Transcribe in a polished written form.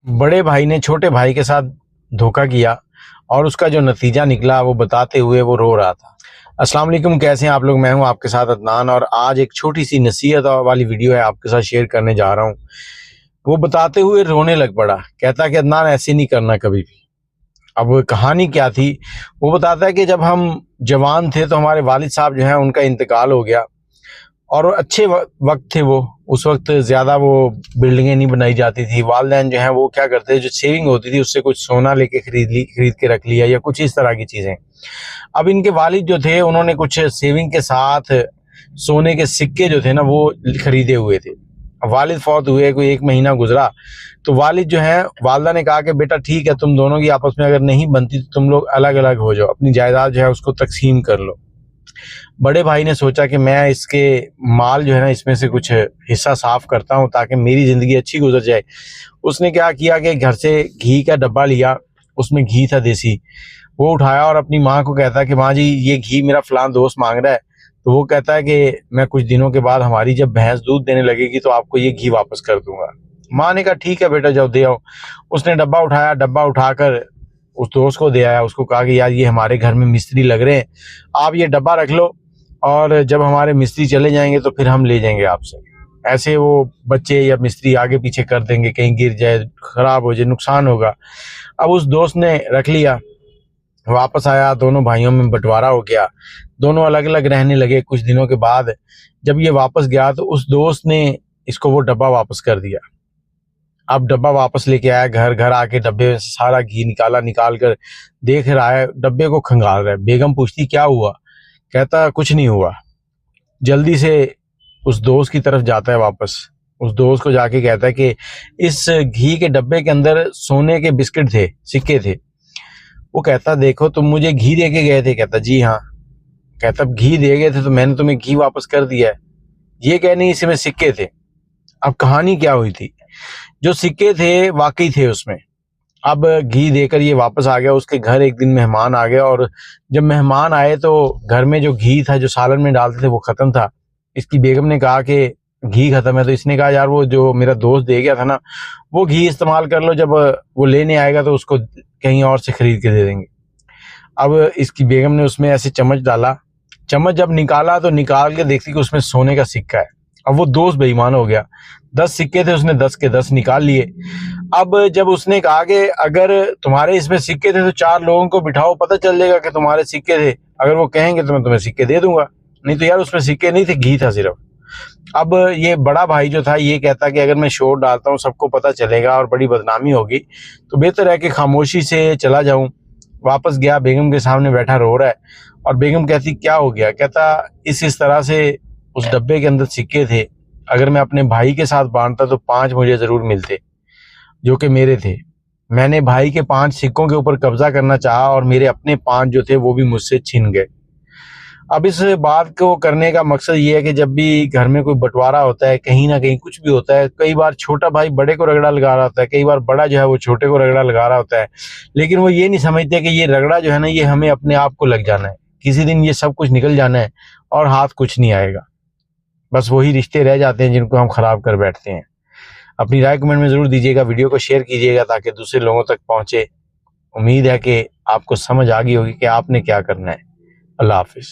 बड़े भाई ने छोटे भाई के साथ धोखा किया और उसका जो नतीजा निकला वो बताते हुए वो रो रहा था। अस्सलाम वालेकुम, कैसे हैं आप लोग। मैं हूं आपके साथ अदनान और आज एक छोटी सी नसीहत वाली वीडियो है आपके साथ शेयर करने जा रहा हूं। वो बताते हुए रोने लग पड़ा, कहता कि अदनान ऐसे नहीं करना कभी भी। अब कहानी क्या थी, वो बताता है कि जब हम जवान थे तो हमारे वालिद साहब जो हैं उनका इंतकाल हो गया और अच्छे वक्त थे वो। उस वक्त ज़्यादा वो बिल्डिंगें नहीं बनाई जाती थी। वालिदैन जो हैं वो क्या करते थे, जो सेविंग होती थी उससे कुछ सोना लेके खरीद के रख लिया या कुछ इस तरह की चीज़ें। अब इनके वालिद जो थे उन्होंने कुछ सेविंग के साथ सोने के सिक्के जो थे ना वो खरीदे हुए थे। वालिद फौत हुए, कोई 1 महीना गुजरा तो वालिद जो हैं, वालदा ने कहा कि बेटा ठीक है, तुम दोनों की आपस में अगर नहीं बनती तो तुम लोग अलग अलग हो जाओ, अपनी जायदाद जो है उसको तकसीम कर लो। बड़े भाई ने सोचा कि मैं इसके माल जो है ना इसमें से कुछ हिस्सा साफ करता हूँ ताकि मेरी ज़िंदगी अच्छी गुजर जाए। उसने क्या किया कि घर से घी का डब्बा लिया, उसमें घी था देसी। वो उठाया और अपनी माँ को कहता है कि माँ जी ये घी मेरा फ़लाँ दोस्त मांग रहा है। तो वो कहता है कि मैं कुछ दिनों के बाद हमारी जब भैंस दूध देने लगेगी तो आपको ये घी वापस कर दूंगा। माँ ने कहा ठीक है बेटा, जाओ दे आओ। उसने डब्बा उठाया, डब्बा उठाकर उस दोस्त को दे आया। उसको कहा कि यार ये हमारे घर में मिस्त्री लग रहे हैं, आप ये डब्बा रख लो और जब हमारे मिस्त्री चले जाएंगे तो फिर हम ले जाएंगे आपसे। ऐसे वो बच्चे या मिस्त्री आगे पीछे कर देंगे, कहीं गिर जाए, खराब हो जाए, नुकसान होगा। अब उस दोस्त ने रख लिया, वापस आया, दोनों भाइयों में बंटवारा हो गया, दोनों अलग अलग रहने लगे। कुछ दिनों के बाद जब ये वापस गया तो उस दोस्त ने इसको वो डब्बा वापस कर दिया। अब डब्बा वापस लेके आया, घर आके डब्बे में से सारा घी निकाल कर देख रहा है, डब्बे को खंगाल रहा है। बेगम पूछती क्या हुआ, कहता कुछ नहीं हुआ। जल्दी से उस दोस्त की तरफ जाता है वापस, उस दोस्त को जाके कहता है कि इस घी के डब्बे के अंदर सोने के बिस्किट थे, सिक्के थे। वो कहता देखो तुम मुझे घी दे के गए थे। कहता जी हाँ। कहता घी दे गए थे तो मैंने तुम्हें घी वापस कर दिया है। ये कह नहीं, इसमें सिक्के थे। अब कहानी क्या हुई थी, जो सिक्के थे वाकई थे उसमें। अब घी देकर ये वापस आ गया। उसके घर एक दिन मेहमान आ गया और जब मेहमान आए तो घर में जो घी था जो सालन में डालते थे वो ख़त्म था। इसकी बेगम ने कहा कि घी ख़त्म है। तो इसने कहा यार वो जो मेरा दोस्त दे गया था ना वो घी इस्तेमाल कर लो, जब वो लेने आएगा तो उसको कहीं और से ख़रीद के दे देंगे। अब इसकी बेगम ने उसमें ऐसे चम्मच डाला, चम्मच जब निकाला तो निकाल के देखती कि उसमें सोने का सिक्का है। अब वो दोस्त बेईमान हो गया, 10 सिक्के थे, उसने 10 के 10 निकाल लिए। अब जब उसने कहा कि अगर तुम्हारे इसमें सिक्के थे तो 4 लोगों को बिठाओ, पता चल जाएगा कि तुम्हारे सिक्के थे। अगर वो कहेंगे तो मैं तुम्हें सिक्के दे दूंगा, नहीं तो यार उसमें सिक्के नहीं थे, घी था सिर्फ। अब ये बड़ा भाई जो था ये कहता कि अगर मैं शोर डालता हूँ सबको पता चलेगा और बड़ी बदनामी होगी, तो बेहतर है कि खामोशी से चला जाऊं। वापस गया, बेगम के सामने बैठा रो रहा है और बेगम कहती क्या हो गया। कहता इस तरह से उस डब्बे के अंदर सिक्के थे, अगर मैं अपने भाई के साथ बांटता तो 5 मुझे ज़रूर मिलते जो कि मेरे थे। मैंने भाई के 5 सिक्कों के ऊपर कब्जा करना चाहा और मेरे अपने 5 जो थे वो भी मुझसे छिन गए। अब इस बात को करने का मकसद ये है कि जब भी घर में कोई बंटवारा होता है, कहीं ना कहीं कुछ भी होता है, कई बार छोटा भाई बड़े को रगड़ा लगा रहा होता है, कई बार बड़ा जो है वो छोटे को रगड़ा लगा रहा होता है, लेकिन वो ये नहीं समझते कि ये रगड़ा जो है ना ये हमें अपने आप को लग जाना है। किसी दिन ये सब कुछ निकल जाना है और हाथ कुछ नहीं आएगा। बस वही रिश्ते रह जाते हैं जिनको हम ख़राब कर बैठते हैं। अपनी राय कमेंट में ज़रूर दीजिएगा, वीडियो को शेयर कीजिएगा ताकि दूसरे लोगों तक पहुँचे। उम्मीद है कि आपको समझ आ गई होगी कि आपने क्या करना है। अल्लाह हाफिज़।